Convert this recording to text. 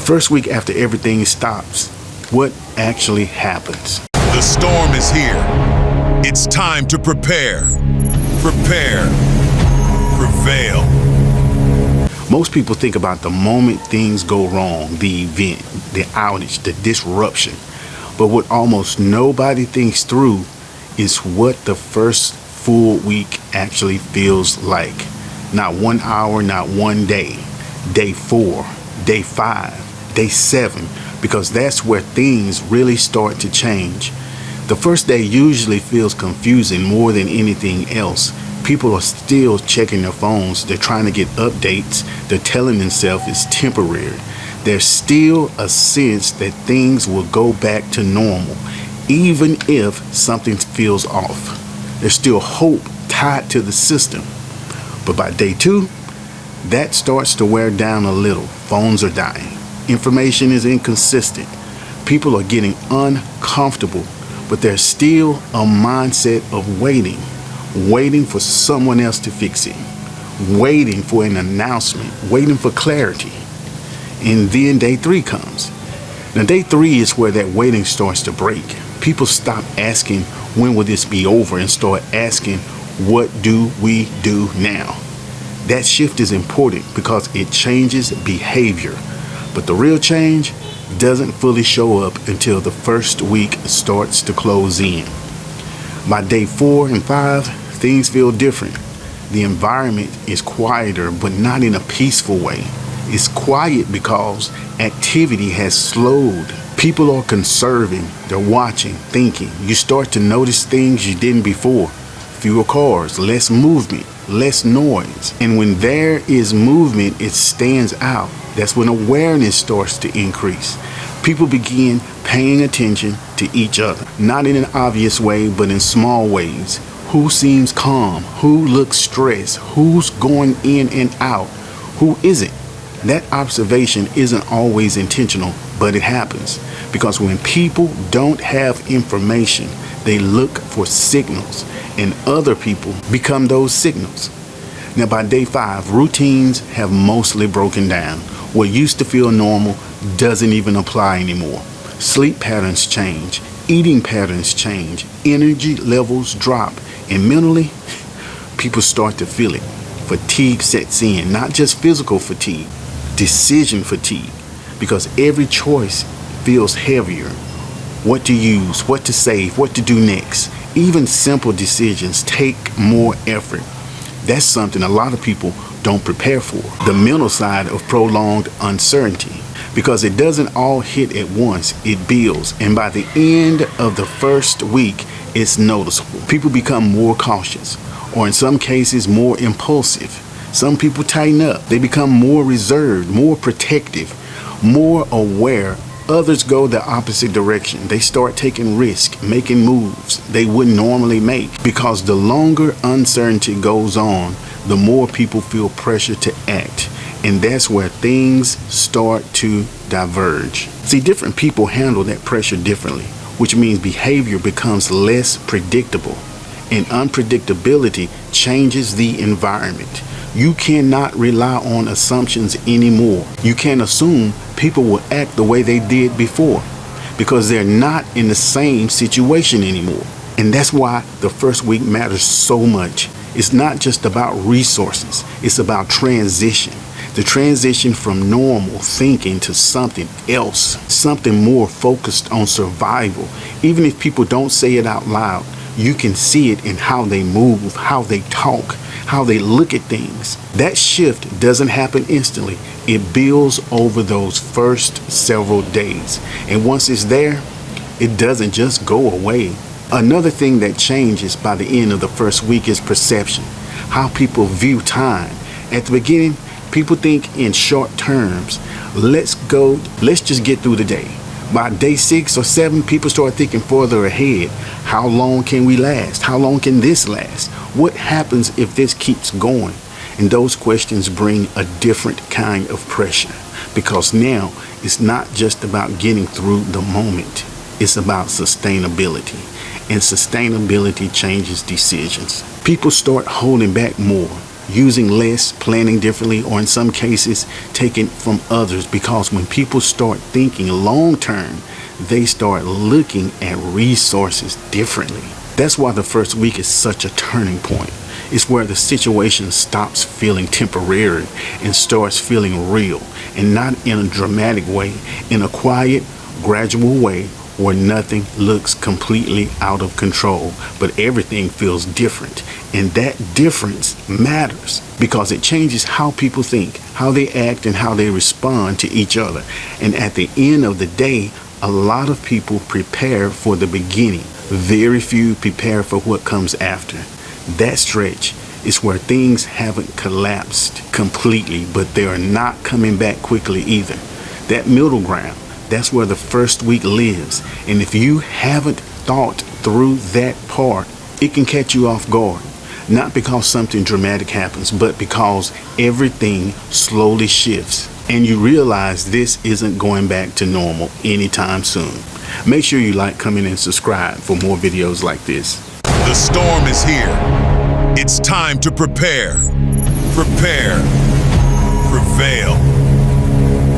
The first week after everything stops, what actually happens? The storm is here. It's time to prepare. Prepare. Prevail. Most people think about the moment things go wrong, the event, the outage, the disruption. But what almost nobody thinks through is what the first full week actually feels like. Not 1 hour, not 1 day. Day 4, day 5, day 7, because that's where things really start to change. The first day usually feels confusing more than anything else. People are still checking their phones. They're trying to get updates. They're telling themselves it's temporary. There's still a sense that things will go back to normal, even if something feels off. There's still hope tied to the system. But by day 2, that starts to wear down a little. Phones are dying. Information is inconsistent. People are getting uncomfortable, but there's still a mindset of waiting for someone else to fix it, waiting for an announcement, waiting for clarity. And then day 3 comes. Now day 3 is where that waiting starts to break. People stop asking, when will this be over, and start asking, what do we do now? That shift is important because it changes behavior. But the real change doesn't fully show up until the first week starts to close in. By day 4 and 5, things feel different. The environment is quieter, but not in a peaceful way. It's quiet because activity has slowed. People are conserving, they're watching, thinking. You start to notice things you didn't before. Fewer cars, less movement, less noise. And when there is movement, it stands out. That's when awareness starts to increase. People begin paying attention to each other, not in an obvious way, but in small ways. Who seems calm? Who looks stressed? Who's going in and out? Who isn't? That observation isn't always intentional, but it happens. Because when people don't have information, they look for signals, and other people become those signals. Now by day 5, routines have mostly broken down. What used to feel normal doesn't even apply anymore. Sleep patterns change, eating patterns change, energy levels drop, and mentally, people start to feel it. Fatigue sets in, not just physical fatigue, decision fatigue, because every choice feels heavier. What to use, what to save, what to do next. Even simple decisions take more effort. That's something a lot of people don't prepare for. The mental side of prolonged uncertainty, because it doesn't all hit at once, it builds. And by the end of the first week, it's noticeable. People become more cautious, or in some cases, more impulsive. Some people tighten up. They become more reserved, more protective, more aware. Others go the opposite direction. They start taking risks, making moves they wouldn't normally make. Because the longer uncertainty goes on, the more people feel pressure to act. And that's where things start to diverge. See, different people handle that pressure differently, which means behavior becomes less predictable. And unpredictability changes the environment. You cannot rely on assumptions anymore. You can't assume people will act the way they did before because they're not in the same situation anymore. And that's why the first week matters so much. It's not just about resources. It's about transition. The transition from normal thinking to something else, something more focused on survival. Even if people don't say it out loud, you can see it in how they move, how they talk, how they look at things. That shift doesn't happen instantly. It builds over those first several days. And once it's there, it doesn't just go away. Another thing that changes by the end of the first week is perception, how people view time. At the beginning, people think in short terms. Let's just get through the day. By day 6 or 7, people start thinking further ahead. How long can we last? How long can this last? What happens if this keeps going? And those questions bring a different kind of pressure, because now it's not just about getting through the moment. It's about sustainability. And sustainability changes decisions. People start holding back more, using less, planning differently, or in some cases, taking from others. Because when people start thinking long term, they start looking at resources differently. That's why the first week is such a turning point. It's where the situation stops feeling temporary and starts feeling real, and not in a dramatic way, in a quiet, gradual way where nothing looks completely out of control, but everything feels different. And that difference matters because it changes how people think, how they act, and how they respond to each other. And at the end of the day, a lot of people prepare for the beginning. Very few prepare for what comes after. That stretch is where things haven't collapsed completely, but they are not coming back quickly either. That middle ground, that's where the first week lives. And if you haven't thought through that part, it can catch you off guard. Not because something dramatic happens, but because everything slowly shifts. And you realize this isn't going back to normal anytime soon. Make sure you like, comment, and subscribe for more videos like this. The storm is here. It's time to prepare. Prepare. Prevail.